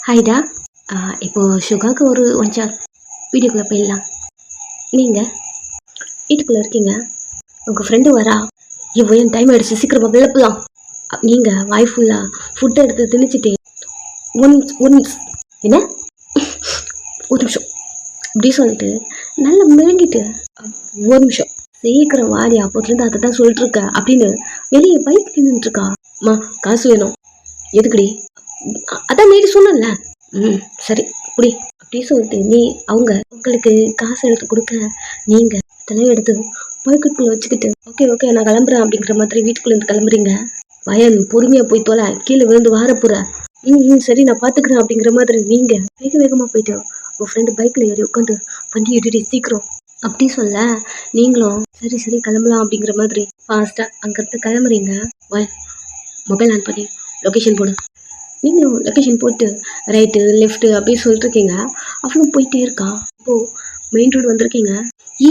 ஹாய்டா. இப்போ சுகாவுக்கு ஒரு ஒன்சார் வீடியோக்குள்ளே போயிடலாம். நீங்கள் வீட்டுக்குள்ளே இருக்கீங்க, உங்கள் ஃப்ரெண்டு வரா. இவ்வளோ என் டைம் ஆகிடுச்சு, சீக்கிரமாக வெளில போகலாம். நீங்கள் வாய் ஃபுல்லாக ஃபுட்டை எடுத்து திணிச்சிட்டே ஒன்ஸ் என்ன ஒரு நிமிஷம் அப்படி சொல்லிட்டு நல்லா மெழுங்கிட்டு ஒரு நிமிஷம் சீக்கிரம் வாடி, அப்போதுலேருந்து அதை தான் சொல்லிட்டுருக்க அப்படின்னு வெளியே பைக் நின்றுட்டுருக்கா. அம்மா காசு வேணும். எதுக்குடி? அதான் நேற்று சொன்னல. சரி புடி அப்படி சொல்லிட்டு அவங்க உங்களுக்கு காசு எடுத்து கொடுக்க நீங்கள் அதெல்லாம் எடுத்து பாக்கெட்டுக்குள்ளே வச்சுக்கிட்டு ஓகே நான் கிளம்புறேன் அப்படிங்கிற மாதிரி வீட்டுக்குள்ளேருந்து கிளம்புறீங்க. வயல் பொறுமையாக போய் தோலை, கீழே விழுந்து வாரப்புற. சரி நான் பார்த்துக்கிறேன் அப்படிங்கிற மாதிரி நீங்கள் வேகமாக போயிட்டு உங்கள் ஃப்ரெண்டு பைக்கில் ஏறி உட்காந்து வண்டி எடுத்து சீக்கிரம் அப்படி சொல்ல நீங்களும் சரி கிளம்பலாம் அப்படிங்கிற மாதிரி ஃபாஸ்ட்டாக அங்கேருந்து கிளம்புறீங்க. மொபைல் ஆன் பண்ணி லொக்கேஷன் போடு. நீங்களும் லொக்கேஷன் போட்டு ரைட்டு லெஃப்ட்டு அப்படியே சொல்லிட்டுருக்கீங்க. அவளும் போயிட்டே இருக்கா. இப்போது மெயின் ரோடு வந்திருக்கீங்க. ஈ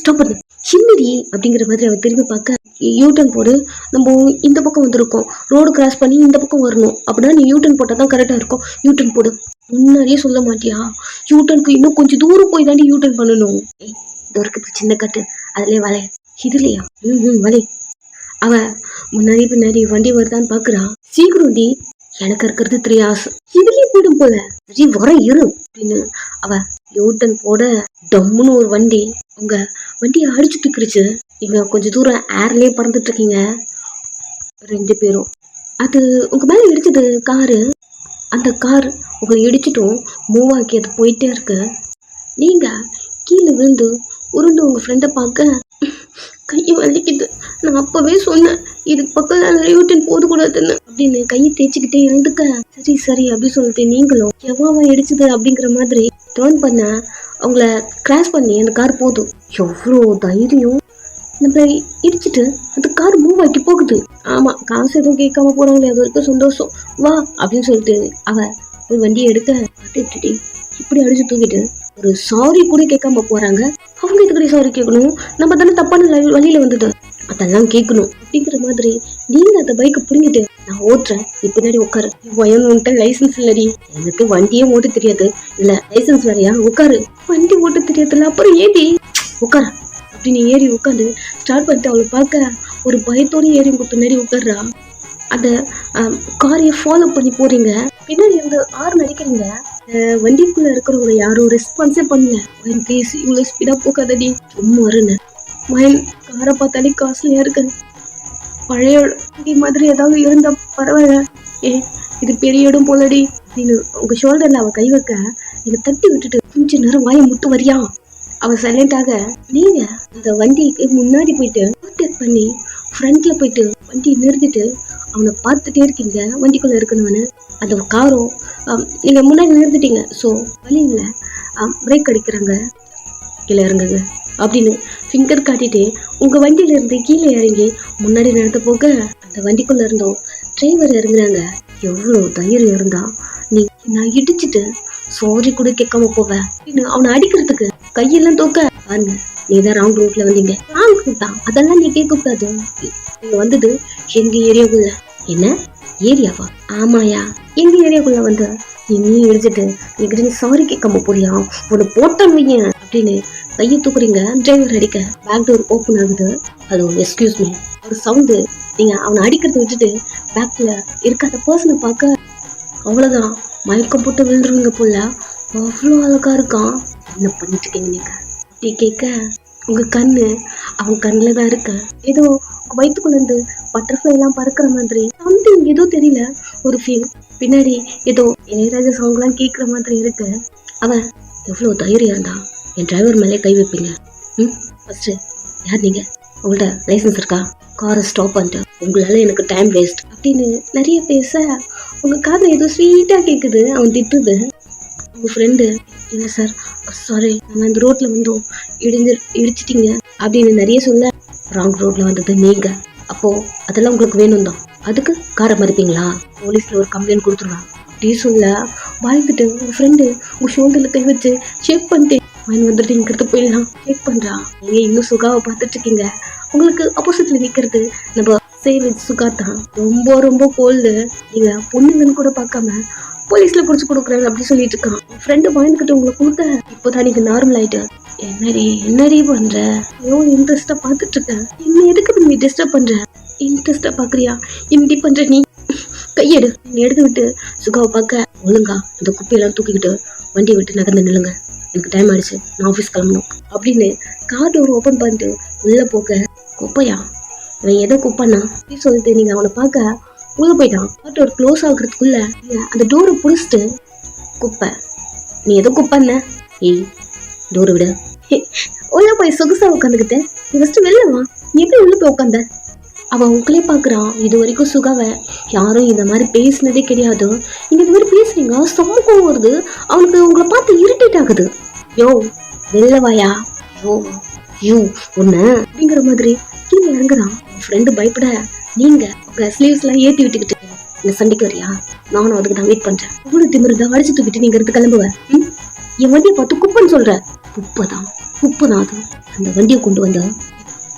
ஸ்டாப் பண்ணு ஹிந்திரி அப்படிங்கிற மாதிரி அவள் திரும்பி பார்க்க யூட்டன் போடு. நம்ம இந்த பக்கம் வந்திருக்கோம், ரோடு கிராஸ் பண்ணி இந்த பக்கம் வரணும் அப்படின்னா நீ யூட்டன் போட்டால் தான் கரெக்டாக இருக்கும். யூட்டன் போடு. முன்னாடியே சொல்ல மாட்டியா? யூட்டனுக்கு இன்னும் கொஞ்சம் தூரம் போய் தாண்டி யூட்டன் பண்ணணும். இது இருக்குது சின்ன கட்டு, அதிலே வலை. இதுலையா? வலை. அவள் முன்னாடி பின்னாடி வண்டி வருதான்னு பார்க்குறா. சீக்கிரம் டி, எனக்கு இருக்கிறது 3 hours, இதுலயே போயிடும் போல. சரி வர இரு அப்படின்னு அவ யூட்டன் போட டம்முன்னு ஒரு வண்டி உங்க வண்டியை அடிச்சுட்டு இருக்கிறிச்சு. நீங்க கொஞ்சம் தூரம் ஏர்லயே பறந்துட்டு இருக்கீங்க 2 பேரும். அது உங்க மேல இடிச்சது காரு. அந்த கார் உங்களை இடிச்சிட்டும் மூவ் ஆக்கி அது போயிட்டே இருக்கு. நீங்க கீழே விழுந்து உருண்டு உங்க ஃப்ரெண்டை பார்க்க கையை வலிக்குது. நான் அப்பவே சொன்னேன் இதுக்கு பக்கத்தில் யூட்டன் போடக்கூடாதுன்னு அப்படின்னு கையை தேய்ச்சிக்கிட்டே இருந்துக்க. சரி அப்படி சொல்லிட்டு நீங்களும் எவ்வளோ இடிச்சுது அப்படிங்கிற மாதிரி டேர்ன் பண்ண அவங்கள கிராஸ் பண்ணி அந்த கார் போதும். எவ்வளோ தைரியம்! நம்ம இடிச்சுட்டு அந்த கார் மூவ் ஆக்கி போகுது. ஆமாம், காசு எதுவும் கேட்காம போகிறாங்களே, அது வரைக்கும் சந்தோஷம், வா அப்படின்னு சொல்லிட்டு அவ ஒரு வண்டியை எடுக்க பார்த்துட்டு இப்படி அடிச்சு தூக்கிட்டு ஒரு சாரி கூட கேட்காம போறாங்க. அவங்க இதுக்கடி சாரி கேட்கணும்? நம்ம தானே தப்பான வழியில வந்தது, அதெல்லாம் கேட்கணும் அப்படிங்கிற மாதிரி நீங்க அந்த பைக்கை பிடிங்கிட்டு நான் ஓட்டுறேன், நீ பின்னாடி உட்காரு. உன்கிட்ட லைசன்ஸ் இல்லடி. எனக்கு வண்டியே ஓட்ட தெரியாது, இல்ல லைசன்ஸ் வேறையா? உட்காரு. வண்டி ஓட்ட தெரியாதுல்ல, அப்புறம் ஏடி உட்கார அப்படின்னு ஏறி உட்காந்து ஸ்டார்ட் பண்ணிட்டு அவளை பார்க்க ஒரு பயத்தோடு ஏறி உங்க பின்னாடி உட்கார்றா. அந்த காரையை ஃபாலோ பண்ணி போறீங்க. பின்னாடி இருந்து நடிக்கிறீங்க. வண்டிக்குள்ள இருக்கிறவங்க யாரும் ரெஸ்பான்ஸே பண்ணல. ப்ளீஸ் இவ்வளோ ஸ்பீடா போகாதடி, சும்மா வருன்னு. மயில் காரை பார்த்தாலே காஸ்ட்லியா இருக்கு. பழைய வண்டி மாதிரி ஏதாவது இருந்தா பரவாயில்ல. இது பெரிய இடம் போலடி அப்படின்னு உங்க ஷோல்டர்ல அவ கை வைக்க நீங்க தட்டி விட்டுட்டு கொஞ்ச நேரம் வாயை முட்டு வரியா. அவ சைலண்டாக நீங்க அந்த வண்டிக்கு முன்னாடி போயிட்டு ஓவர்டேக் பண்ணி ஃப்ரண்ட்ல போயிட்டு வண்டி நிறுத்திட்டு அவனை பார்த்துட்டே இருக்கீங்க. வண்டிக்குள்ள இருக்கணும்னு அந்த காரும் நீங்க முன்னாடி நிறுத்திட்டீங்க. ஸோ வழியில பிரேக் அடிக்கிறாங்க. கீழே இறங்குங்க அப்படின்னு ஃபிங்கர் காட்டிட்டு உங்க வண்டியில இருந்து கீழே இறங்கி முன்னாடி நடத்த போக அந்த வண்டிக்குள்ள இருந்தோம் டிரைவர் இறங்குறாங்க. எவ்வளோ தைரியம் இருந்தா நீ நான் இடிச்சுட்டு சாரி கூட கேட்காம போவேன் அப்படின்னு அவனை அடிக்கிறதுக்கு கையெல்லாம் தூக்க பாருங்க. நீ தான் ராங் ரூட்ல வந்தீங்க. ராங் ரூட் தான், அதெல்லாம் நீ கேட்க கூடாது. நீங்க வந்தது எங்க ஏரியாக்குள்ள. என்ன ஏரியாவா? ஆமாயா, எங்க ஏரியாக்குள்ள வந்து நீ இடிச்சிட்டு எங்கிட்ட சாரி கேட்காம போறியா? உன்னை போட்டான் வைய அப்படின்னு கையை தூக்குறீங்க. டிரைவர் அடிக்க பேக் டோர் ஓப்பன் ஆகுது. ஹலோ எக்ஸ்கியூஸ் மீ ஒரு சவுண்டு. நீங்க அவனை அடிக்கிறத விட்டுட்டு பேக்ல இருக்காத பர்சனை பார்க்க அவ்வளவுதான் மயக்கம் போட்டு விழுந்துருவீங்க போல. அவ்வளோ அழகா இருக்கான். என்ன பண்ணிட்டு இருக்கீங்க நீங்க அப்படி கேட்க உங்க கண்ணு அவன் கண்ணில் தான் இருக்க. ஏதோ வயிற்றுக்குள்ள இருந்து பட்டர்ஃப்ளை எல்லாம் பறக்கிற மாதிரி சம்திங் ஏதோ தெரியல, ஒரு ஃபீல். பின்னாடி ஏதோ இளையராஜா சாங்லாம் கேட்குற மாதிரி இருக்கு. அவன் எவ்வளோ தைரியம் இருந்தா என் டிரைவர் மேலே கை வைப்பீங்க? ஃபர்ஸ்ட் யார் நீங்க? உங்கள்ட்ட லைசன்ஸ் இருக்கா? காரை ஸ்டாப் பண்ணிட்டு உங்களால எனக்கு டைம் வேஸ்ட் அப்படின்னு நிறைய பேச உங்க காதில் ஏதோ ஸ்வீட்டா கேட்குது. அவன் திட்டுது. உங்க ஃப்ரெண்டு இல்லை சார் சாரி, நாங்கள் இந்த ரோட்ல வந்தோம், இடிச்சிட்டீங்க அப்படின்னு நிறைய சொல்ல ராங் ரோட்ல வந்தது நீங்க. அப்போ அதெல்லாம் உங்களுக்கு வேணும் தான், அதுக்கு காரை மதிப்பீங்களா? போலீஸ்ல ஒரு கம்ப்ளைண்ட் கொடுத்துருவா அப்படி சொல்ல வாழ்ந்துட்டு உங்க ஃப்ரெண்டு உங்க ஷோல்டர்ல கை வச்சு செக் பண்ணிட்டு மைன் வந்துட்டு போயிடலாம் செக் பண்றா. நீங்க இன்னும் சுகாவை பார்த்துட்டு இருக்கீங்க. உங்களுக்கு ஆப்போசிட்ல நிக்கிறது நம்ம சேவ் சுகா தான். ரொம்ப ரொம்ப கோல்டு. நீங்க பொண்ணுங்கன்னு கூட பார்க்காம போலீஸ்ல புடிச்சு கொடுக்குறாரு அப்படி சொல்லிட்டு இருக்கான். ஃப்ரெண்டு பயந்துக்கிட்டு உங்களை கொடுக்க இப்போதான் நீங்க நார்மல் ஆயிட்டு. என்னடி பண்ற? ஐயோ இன்ட்ரெஸ்டா பாத்துட்டு இருக்கேன். என்ன எதுக்கு நீ டிஸ்டர்ப் பண்ற? இன்ட்ரெஸ்டா பாக்குறியா? இப்படி பண்ற நீ? கையெடு. நீ எடுத்து விட்டு சுகாவை பார்க்க ஒழுங்கா இந்த குப்பையெல்லாம் தூக்கிக்கிட்டு வண்டியை விட்டு நகர்ந்து நில்லுங்க, எனக்கு டைம் ஆயிடுச்சு, நான் ஆஃபீஸ் கிளம்பணும் அப்படின்னு கார் டோர் ஓப்பன் பண்ணிட்டு உள்ள போக குப்பையா இவன் எதை குப்பைன்னா சொல்லிட்டு நீங்க அவனை பார்க்க உள்ள போயிட்டான். கார் டோர் க்ளோஸ் ஆகுறதுக்குள்ள அந்த டோரை புடிச்சிட்டு குப்பை நீ எதோ குப்பைன்ன, ஏய் டோரை விட உள்ள போய் சொகுசா உட்காந்துக்கிட்டு நீ ஃபஸ்ட்டு வெளில வா. எப்படி உள்ள போய் உட்காந்த? அவன் உங்களே பார்க்குறான். இது வரைக்கும் சுகாவை யாரும் இந்த மாதிரி பேசினதே கிடையாது. நீங்கள் இந்த மாதிரி பேசுறீங்க, சமூகம் வருது. அவனுக்கு உங்களை பார்த்து இரிட்டேட் ஆகுது. யோ வெளில வாயா, யோ ஒன்று அப்படிங்கிற மாதிரி கீழே இறங்குறான். ஃப்ரெண்டு பயப்பட நீங்கள் உங்கள் ஸ்லீவ்ஸ்லாம் ஏற்றி விட்டுக்கிட்டு இந்த சண்டைக்கு வரியா? நானும் அதுக்கு தான் வெயிட் பண்ணுறேன். இவ்வளோ திமிருந்தா அடிச்சு தூக்கிட்டு நீங்கள் எடுத்து கிளம்புவேன். என் வண்டியை பார்த்து குப்பைன்னு சொல்கிற. குப்பை தான் அது. அந்த வண்டியை கொண்டு வந்த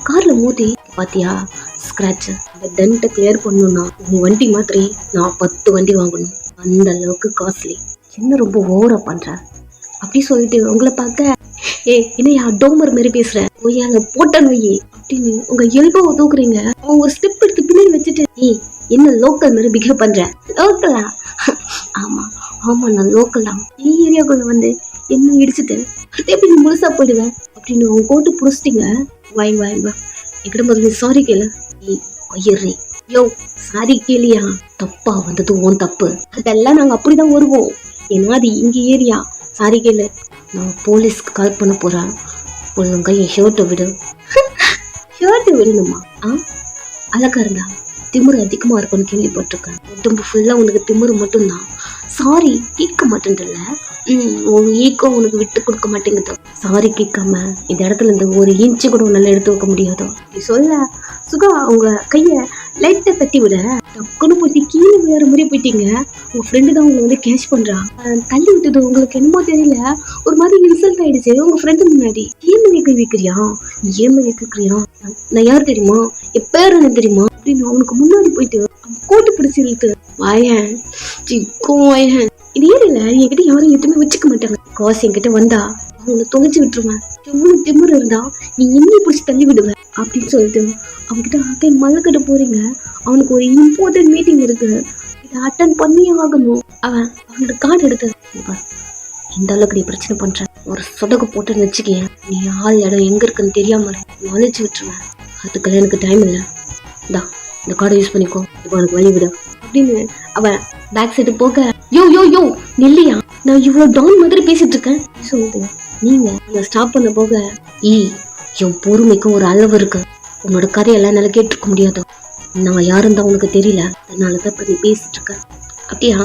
காரில் மோதி பாத்தியா ஸ்க்ராட்ச். அந்த டென்ட்டை கிளியர் பண்ணணும்னா உன் வண்டி மாதிரி நான் 10 வண்டி வாங்கணும். அந்த அளவுக்கு காஸ்ட்லி. என்ன ரொம்ப ஓவரா பண்ற அப்படி சொல்லிட்டு உங்களை பார்க்க என்னையா டோமர் மாதிரி பேசுற, ஒய்யாங்க போட்டன் ஒய்யே அப்படின்னு உங்க எல்போவை தூக்குறீங்க. அவங்க ஒரு ஸ்டெப் எடுத்து பின்னாடி வச்சுட்டு என்ன லோக்கல் மாதிரி பிஹேவ் பண்ற? லோக்கலா? ஆமா நான் லோக்கல் தான். ஏரியாக்குள்ள வந்து என்ன இடிச்சுட்டு அடுத்த எப்படி நீ முழுசா போயிடுவேன் அப்படின்னு உங்க கோட்டு புடிச்சிட்டீங்க. வாய் என்கிட்ட முதல்ல சாரி கேளு. ஐயரே யோ சாரி கேளியா? தப்பா வந்தது உன் தப்பு. அதெல்லாம் நாங்க அப்படிதான் வருவோம். ஏன்னா அது இங்க ஏரியா. சாரி கேளு. நான் போலீஸ்க்கு கால் பண்ண போறேன். ஒழுங்கா என் ஷர்ட்டை விடு. ஷர்ட்டை விடணுமா? அழகா இருந்தா திமிரு அதிகமா இருக்கும்னு கேள்விப்பட்டிருக்கேன். உடம்பு ஃபுல்லா உனக்கு திமிரு மட்டும்தான். சாரி கேட்க மாட்டேன்றல. உன் ஈக்கோ உனக்கு விட்டு கொடுக்க மாட்டேங்குது. சாரி கேட்காம இந்த இடத்துல இருந்து ஒரு இன்ச்சு கூட உன்னால எடுத்து வைக்க முடியாது. அப்படி சொல்ல சுகா அவங்க கைய லைட்டை தட்டி விட டக்குன்னு போயிட்டு கீழே விளையாடுற மாதிரி போயிட்டீங்க. உங்க ஃப்ரெண்டு தான் உங்களை வந்து கேஷ் பண்றா. தள்ளி விட்டது உங்களுக்கு என்னமோ தெரியல, ஒரு மாதிரி இன்சல்ட் ஆயிடுச்சு உங்க ஃப்ரெண்டு முன்னாடி. ஏன் கை வைக்கிறியா? நீ ஏன் வைக்கிறியா? நான் யார் தெரியுமா? என் பேர் என்ன தெரியுமா அப்படின்னு அவனுக்கு முன்னாடி போயிட்டு கோட்டு பிடிச்சி இழுத்து வாயன் சிக்கும் வாயன். இது ஏன் இல்லை என்கிட்ட யாரும் எதுவுமே வச்சுக்க மாட்டாங்க. காசு என்கிட்ட வந்தா அவங்களை தொலைச்சு விட்டுருவேன். எவ்வளவு திமிரு இருந்தா நீ என்னை பிடிச்சி தள்ளி விடுவேன் அப்படின்னு சொல்லிட்டு அவன்கிட்ட அக்கை மல்லக்கிட்ட போறீங்க. அவனுக்கு ஒரு இம்பார்ட்டன்ட் மீட்டிங் இருக்கு, இதை அட்டன் பண்ணியே ஆகணும். அவனோட கார்டு எடுத்து இந்த அளவுக்கு நீ பிரச்சனை பண்ற, ஒரு சொடக்கு போட்டுன்னு வச்சுக்கேன், நீ ஆள் இடம் எங்க இருக்குன்னு தெரியாம நாலேஜ் விட்டுருவேன். அதுக்கெல்லாம் எனக்கு டைம் இல்லை. இந்த கார்டை யூஸ் பண்ணிக்கோ, இப்போ எனக்கு வழி விடு அப்படின்னு அவன் பேக் சைடு போக யோ நெல்லியா நான் இவ்வளவு டவுன் மாதிரி பேசிட்டு இருக்கேன் சொல்லுது. நீங்க அதை ஸ்டாப் பண்ண போக என் பொறுமைக்கும் ஒரு அளவு இருக்கு. உன்னோட கதையெல்லாம் என்னால கேட்டுருக்க முடியாது. நான் யாருன்னு தான் உனக்கு தெரியல, அதனாலதான் இப்ப நீ பேசிட்டு இருக்க. அப்படியா?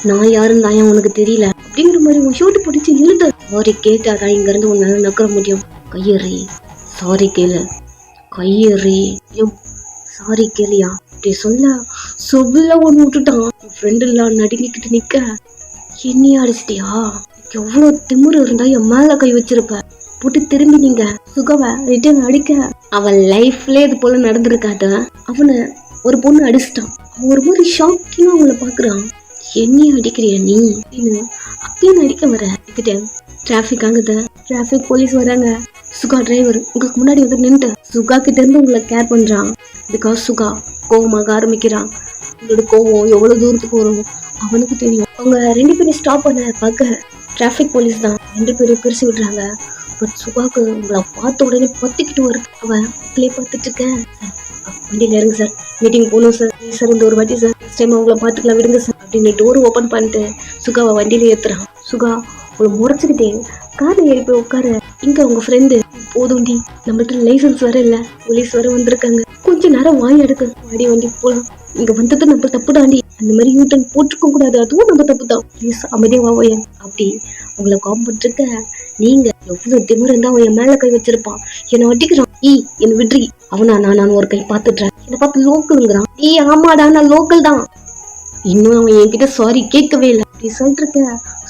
நான் யாருன்னு தான் உனக்கு தெரியல அப்படிங்கிற மாதிரி உன் ஷூட்டு பிடிச்சி இழுத்து சாரி கேட்டாதான் இங்க இருந்து உன்னால நக்கற முடியும். கையறி சாரி கேளு. கையறி சாரி கேளியா அப்படி சொல்ல ஒன்று விட்டுட்டான். ஃப்ரெண்டு எல்லாம் நடுங்கிக்கிட்டு நிக்க என்னையா அடிச்சிட்டியா? எவ்வளவு திமிரு இருந்தா என் மேல கை வச்சிருப்ப போட்டு திரும்பி நீங்க சுகவை ரிட்டர்ன் அடிக்க அவன் லைஃப்ல இது போல நடந்திருக்காத. அவனை ஒரு பொண்ணு அடிச்சிட்டான். அவன் ஒரு மாதிரி ஷாக்கிங்கா அவங்கள பாக்குறான். என்னையா அடிக்கிறியா நீ அப்படின்னு அப்படின்னு அடிக்க வர கிட்ட டிராபிக் ஆகுது. டிராபிக் போலீஸ் வராங்க. சுகா டிரைவர் உங்களுக்கு முன்னாடி வந்து நின்று சுகா கிட்ட இருந்து உங்களை கேர் பண்றான். பிகாஸ் சுகா கோவமாக ஆரம்பிக்கிறான். உங்களோட கோவம் எவ்வளவு தூரத்துக்கு வரும் அவனுக்கு தெரியும். அவங்க 2 பேரும் ஸ்டாப் பண்ண பார்க்க டிராபிக் போலீஸ் தான் 2 பேரும் பிரிச்சு விடுறாங்க. பட் சுகாக்கு உங்களை பார்த்த உடனே பத்திக்கிட்டு வருது. அவன் பிள்ளை பார்த்துட்டு இருக்கேன். வண்டியில இறங்கு சார், மீட்டிங் போகணும் சார் இந்த ஒரு வாட்டி சார், நெக்ஸ்ட் டைம் அவங்கள பார்த்துக்கலாம் விடுங்க சார் அப்படின்னு டோர் ஓப்பன் பண்ணிட்டு சுகாவை வண்டியில ஏத்துறான். சுகா உங்களை முறைச்சுக்கிட்டே காரை ஏறி போய் உட்கார. இங்க உங்க ஃப்ரெண்டு போதும்டி, நம்மள்ட்ட லைசன்ஸ் வர இல்ல, போலீஸ் வர வந்திருக்காங்க, கொஞ்ச நேரம் வாங்கி எடுக்கு, வாடி வண்டி போலாம், இங்க வந்தது நம்ம தப்பு தாண்டி, அந்த மாதிரி யூட்டன் போட்டுக்க கூடாது, அதுவும் நம்ம தப்பு தான், ப்ளீஸ் அமைதியா வாவையன் அப்படி உங்களை காம்பட் இருக்க. நீங்க எவ்வளவு திமிரு இருந்தா அவன் என் மேல கை வச்சிருப்பான், என்னை வட்டிக்கிறான், என்ன விட்ரி, அவனா நான் ஒரு கை பாத்துட்டேன், என்னை பார்த்து லோக்கலுங்கிறான், ஆமாடா நான் லோக்கல் தான், இன்னும் அவன் என்கிட்ட சாரி கேட்கவே இல்லை அப்படி சொல்லிட்டு இருக்க.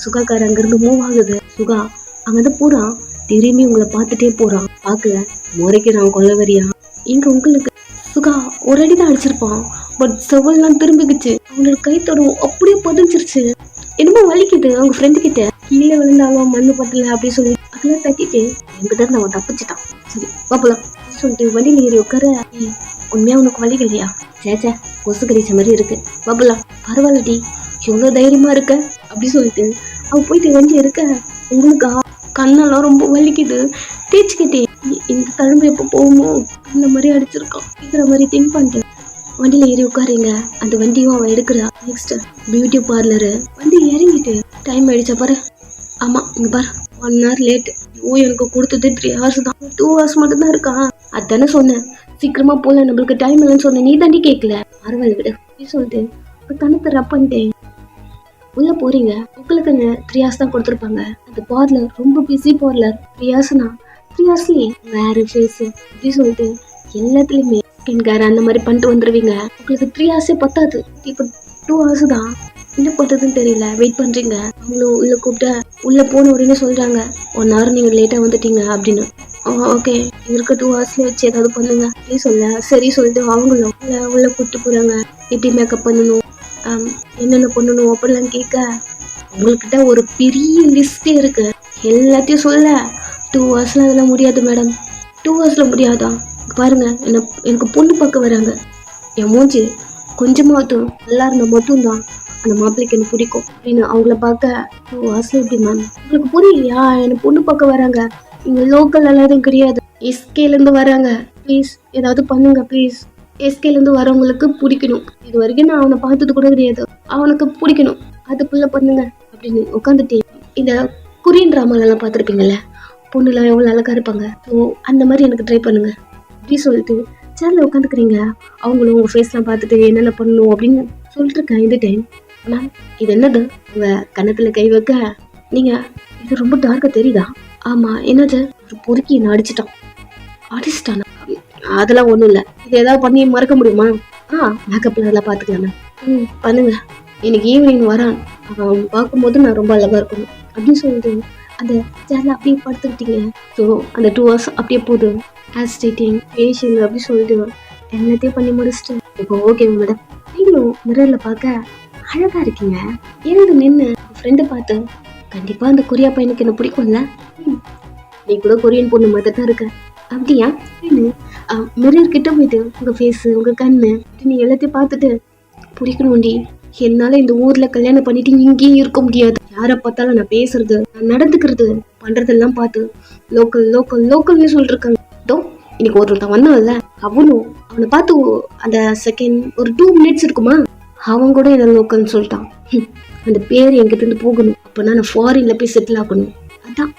சுகாக்கார அங்கிருந்து மூவ் ஆகுது. சுகா அங்கிருந்து போறான், திரும்பி உங்களை பார்த்துட்டே போறான், பாக்கல முறைக்கிறான் கொலவரியா. இங்க உங்களுக்கு சுகா ஒரு அடிதான் அடிச்சிருப்பான், பட் செவல்லாம் திரும்பிக்குச்சு, அவனோட கை தொடவும் அப்படியே பதிஞ்சிருச்சு. என்னமோ வலிக்குது அவங்க ஃப்ரெண்டு கிட்ட. கீழே விழுந்தாலும் மண்ணு பத்தல அப்படி சொல்லி அதெல்லாம் தட்டிட்டு என்கிட்ட இருந்து அவன் தப்பிச்சிட்டான். சரி பாப்பலாம் சொல்லிட்டு வண்டியில ஏறி உட்கார. உண்மையா உனக்கு வலிக்கலையா? சேச்சா கொசு கடிச்ச மாதிரி இருக்கு. பாப்பலாம் பரவாயில்லடி எவ்வளவு தைரியமா இருக்க அப்படி சொல்லிட்டு அவ போயிட்டு வண்டி இருக்க. உங்களுக்கா கண்ணெல்லாம் ரொம்ப வலிக்குது தேய்ச்சிக்கிட்டே இந்த தழும்பு எப்போ போகுமோ அந்த மாதிரி அடிச்சிருக்கான் இருக்கிற மாதிரி திங்க் பண்ணிட்டு வண்டியில ஏறி உட்காருங்க. அந்த வண்டியும் அவன் எடுக்கிறா. நெக்ஸ்ட் பியூட்டி பார்லரு வந்து இறங்கிட்டு டைம் ஆயிடுச்சா பாரு. ஆமா இங்க பாரு 1 hour லேட். எனக்கு கொடுத்தது 3 hours தான். 2 hours மட்டும் தான் இருக்கா. அதானே சொன்னேன் சீக்கிரமா போல நம்மளுக்கு டைம் இல்லைன்னு சொன்னேன். நீ தாண்டி கேட்கல. பரவாயில்ல விடு அப்படின்னு சொல்லிட்டு கணத்தை ரப் பண்ணிட்டேன். உள்ள போறீங்க. உங்களுக்கு 3 hours தான் கொடுத்துருப்பாங்க. அந்த பார்லர் ரொம்ப பிஸி பார்லர். 3 hoursனா 3 hoursலயே வேற ஃபேஸ் அப்படி சொல்லிட்டு எல்லாத்துலயுமே ஸ்கின் கேர் அந்த மாதிரி பண்ணிட்டு வந்துருவீங்க. உங்களுக்கு 3 hours பத்தாது. இப்போ 2 hours தான். என்ன பண்றதுன்னு தெரியல. வெயிட் பண்றீங்க. அவங்களும் உள்ள கூப்பிட்டு உள்ள போன உடனே சொல்றாங்க 1 hour நீங்க லேட்டா வந்துட்டீங்க அப்படின்னு. ஓகே இருக்க 2 hoursல வச்சு ஏதாவது பண்ணுங்க அப்படின்னு சொல்ல சரி சொல்லிட்டு அவங்களும் உள்ள கூப்பிட்டு போறாங்க. எப்படி மேக்கப் பண்ணணும் என்னென்ன பண்ணணும் அப்படிலாம் கேட்க உங்கள்கிட்ட ஒரு பெரிய லிஸ்டே இருக்கு. எல்லாத்தையும் சொல்ல 2 hoursல அதெல்லாம் முடியாது மேடம். 2 hoursல முடியாதா? பாருங்க எனக்கு பொண்ணு பார்க்க வராங்க. என் மூஞ்சி கொஞ்சமாவது நல்லா இருந்தா மட்டும்தான் அந்த மாப்பிள்ளைக்கு எனக்கு பிடிக்கும் அப்படின்னு அவங்கள பார்க்க 2 hoursல எப்படி மேம் உங்களுக்கு புரியலையா? எனக்கு பொண்ணு பார்க்க வராங்க. இங்க லோக்கல் எல்லாம் எதுவும் கிடையாது. எஸ்கேல இருந்து வராங்க. ப்ளீஸ் ஏதாவது பண்ணுங்க ப்ளீஸ். எஸ்கேல இருந்து வரவங்களுக்கு பிடிக்கணும். இது வரைக்கும் நான் அவனை பார்த்தது கூட கிடையாது. அவனுக்கு பிடிக்கணும் அதுக்குள்ள பண்ணுங்க அப்படின்னு உட்காந்துட்டேன். இந்த கொரியன் டிராமாலெல்லாம் பார்த்துருப்பீங்கல்ல பொண்ணுலாம் எவ்வளோ அழகா இருப்பாங்க. ஸோ அந்த மாதிரி எனக்கு ட்ரை பண்ணுங்க அப்படி சொல்லிட்டு சேர்ல உட்காந்துக்கிறீங்க. அவங்களும் உங்க ஃபேஸ்லாம் பார்த்துட்டு என்னென்ன பண்ணணும் அப்படின்னு சொல்லிட்டு இருக்கேன். இந்த டைம் மேம் இது என்னது? உங்க கன்னத்துல கை வைக்க நீங்க இது ரொம்ப டார்க்கா தெரியுதா? ஆமா என்னது? ஒரு பொறுக்கி என்ன அடிச்சிட்டானா? அதெல்லாம் ஒண்ணும் இல்ல. இது ஏதாவது பண்ணி மறக்க முடியுமா? மேக்கப்ல அதெல்லாம் பாத்துக்கலாமே. பண்ணுங்க. இன்னைக்கு ஈவினிங் வரான். அவன் பார்க்கும்போது நான் ரொம்ப அழகா இருக்கணும் அப்படின்னு சொல்லிட்டு அந்த சேர்ல அப்படியே படுத்துக்கிட்டீங்க. ஸோ அந்த 2 hours அப்படியே போகுது. ஹேர் ஸ்ட்ரைட்டிங் ஃபேஷியல் அப்படி சொல்லிட்டு எல்லாத்தையும் பண்ணி முடிச்சுட்டு இப்போ ஓகே மேடம் நீங்களும் மிரர்ல பார்க்க அழகா இருக்கீங்க. எழுந்து நின்று ஃப்ரெண்டு பார்த்து கண்டிப்பா அந்த கொரியா பையனுக்கு என்ன பிடிக்கும்ல. நீ கூட கொரியன் பொண்ணு மாதிரி தான் இருக்க அப்படியா? மிரர் கிட்ட போயிட்டு உங்க ஃபேஸ் உங்க கண்ணு நீ எல்லாத்தையும் பார்த்துட்டு பிடிக்கணும்டி. என்னால இந்த ஊர்ல கல்யாணம் பண்ணிட்டு இங்கேயும் இருக்க முடியாது. யாரை பார்த்தாலும் நான் பேசுறது நான் நடந்துக்கிறது பண்றதெல்லாம் பார்த்து லோக்கல் லோக்கல் லோக்கல்னு சொல்லிட்டு இருக்காங்க. இன்னைக்கு ஒருத்தன் வந்தான்ல அவனை பார்த்து அந்த செகண்ட் ஒரு 2 minutes இருக்குமா அவன் கூட என்ன லோக்கல்னு சொல்லிட்டான். அந்த பேர் என்கிட்ட இருந்து போகணும். அப்பனா நான் ஃபாரின்ல போய் செட்டில் ஆகணும். அதான்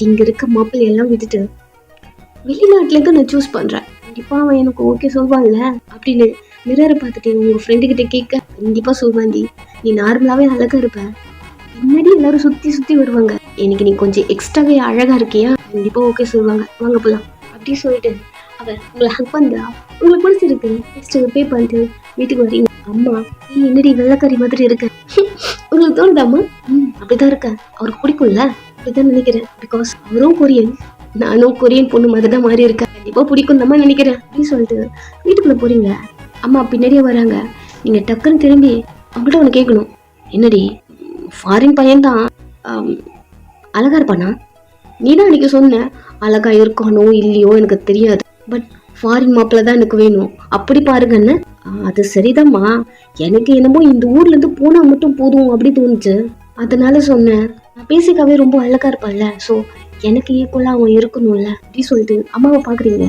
இங்க இருக்க மாப்பிள்ளை எல்லாம் விட்டுட்டு வெளிநாட்டுல இருந்து நான் சூஸ் பண்றேன். கண்டிப்பா அவன் எனக்கு ஓகே சொல்வான்ல அப்படின்னு மிரரை பார்த்துட்டு உங்க ஃப்ரெண்டு கிட்ட கேட்க கண்டிப்பா சொல்வாண்டி. நீ நார்மலாவே அழகா இருப்ப. பின்னாடி எல்லாரும் சுத்தி சுத்தி வருவாங்க. எனக்கு நீ கொஞ்சம் எக்ஸ்ட்ராவே அழகா இருக்கியா கண்டிப்பா ஓகே சொல்லுவாங்க. வாங்க போலாம் அப்படின்னு சொல்லிட்டு அவன் உங்களை ஹக் பண்றா. உங்களுக்கு பிடிச்சிருக்கு நெக்ஸ்ட் பே பண்ணிட்டு வீட்டுக்கு வரீங்க. அம்மா நீ என்னடி வெள்ளக்காரி மாதிரி இருக்க உங்களுக்கு தோணுதாம்மா? அப்படிதான் இருக்க. அவருக்கு பிடிக்கும்ல அப்படிதான் நினைக்கிறேன். பிகாஸ் அவரும் கொரியன் நானும் கொரியன் பொண்ணு மாதிரி தான் மாறி இருக்கேன். கண்டிப்பா பிடிக்கும் தான் நினைக்கிறேன் அப்படின்னு சொல்லிட்டு வீட்டுக்குள்ள போறீங்க. அம்மா பின்னாடியே வராங்க. நீங்க டக்குன்னு திரும்பி அவங்கள்ட்ட ஒன்று கேட்கணும். என்னடி ஃபாரின் பையன் தான் அழகா இருப்பானா? நீ தான் அன்னைக்கு சொன்ன அழகா இருக்கானோ இல்லையோ எனக்கு தெரியாது. பட் ஃபாரின் மாப்பிள்ள தான் எனக்கு வேணும் அப்படி பாருங்கன்னு. அது சரிதாம்மா. எனக்கு என்னமோ இந்த ஊர்ல இருந்து போனா மட்டும் போதும் அப்படி தோணுச்சு. அதனால சொன்னேன். நான் பேசிக்காவே ரொம்ப அழகா இருப்பான்ல. ஸோ எனக்கு ஈக்குவலா அவன் இருக்கணும்ல அப்படி சொல்லிட்டு அம்மாவை பாக்குறீங்க.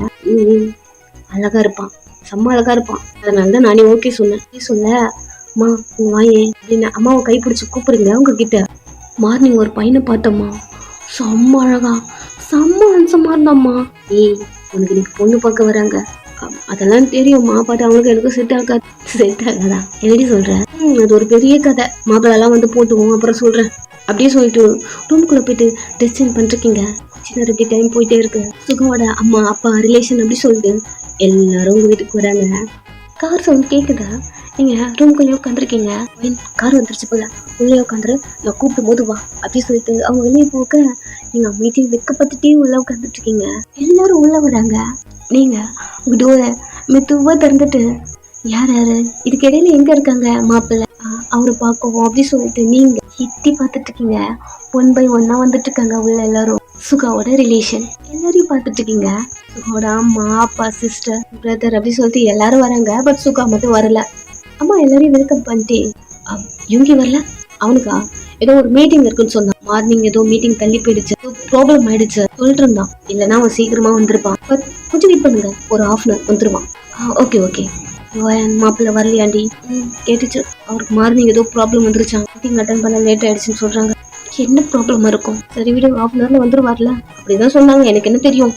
அழகா இருப்பான் செம்ம அழகா இருப்பான். அதனாலதான் நானே ஓகே சொன்னேன். சொல்ல அம்மா உங்க வாயே அப்படின்னு அம்மாவை கைப்பிடிச்சு கூப்பிடுங்க. அவங்க கிட்ட மார்னிங் ஒரு பையனை பார்த்தம்மா செம்ம அழகா செம்ம அம்சமா இருந்தாம்மா. உனக்கு இன்னைக்கு பொண்ணு பார்க்க வராங்க. அதெல்லாம் தெரியும்மா. பாட்டு அவங்களுக்கு எனக்கு செட் ஆகாதா எப்படி சொல்றேன்? அது ஒரு பெரிய கதை. மாப்பிள்ளெல்லாம் வந்து போட்டுவோம் அப்புறம் சொல்றேன் அப்படியே சொல்லிட்டு ரூம்குள்ள போயிட்டு ட்ரெஸ் சேஞ்ச் பண்ணிருக்கீங்க. சின்ன ரெட்டி டைம் போயிட்டே இருக்கு. சுகோட அம்மா அப்பா ரிலேஷன் அப்படி சொல்லிட்டு எல்லாரும் உங்க வீட்டுக்கு வராங்க. கார் சவுண்ட் கேக்குதா? நீங்க ரூம்குள்ளே உட்காந்துருக்கீங்க. கார் வந்துருச்சு போல உள்ளே உட்காந்துரு நான் கூப்பிடும் போது வா அப்படி சொல்லிட்டு அவங்க வெளியே போக நீங்க அமைதியை வெக்கப்பட்டுட்டே உள்ள உட்காந்துட்டு இருக்கீங்க. எல்லாரும் உள்ள வராங்க. நீங்க உங்க டோரை மெதுவா திறந்துட்டு யார் யாரு இதுக்கு இடையில எங்க இருக்காங்க மாப்பிள்ளை அவரை பார்க்கவும் அப்படி சொல்லிட்டு நீங்க எட்டி பார்த்துட்டு இருக்கீங்க. 1 by 1 வந்துட்டு இருக்காங்க உள்ள எல்லாரும். சுகாவோட ரிலேஷன் எல்லாரையும் பார்த்துட்டு இருக்கீங்க. சுகாவோட அம்மா அப்பா சிஸ்டர் பிரதர் அப்படி சொல்லிட்டு எல்லாரும் வராங்க. பட் சுகா மட்டும் வரல. அம்மா எல்லாரையும் வெல்கம் பண்ணிட்டு யுங்கி வரல. அவனுக்கா ஏதோ ஒரு மீட்டிங் இருக்குன்னு சொன்னான். மார்னிங் ஏதோ மீட்டிங் தள்ளி போயிடுச்சு, ப்ராப்ளம் ஆயிடுச்சு சொல்லிட்டு இருந்தான். இல்லைன்னா அவன் சீக்கிரமா வந்திருப்பான். பட் கொஞ்சம் வெயிட் பண்ணுங்க, ஒரு 1/2 hour வந்துருவான். Okay okay. மாப்பிள்ள வரலையாண்டி? கேட்டுச்சு. அவருக்கு மார்னிங் ஏதோ ப்ராப்ளம் வந்துருச்சான். மீட்டிங் அட்டன் பண்ண லேட் ஆயிடுச்சுன்னு சொல்றாங்க. என்ன ப்ராப்ளமா இருக்கும்? சரி விடு, 1/2 hour வந்துருவார்ல அப்படிதான் சொன்னாங்க. எனக்கு என்ன தெரியும்.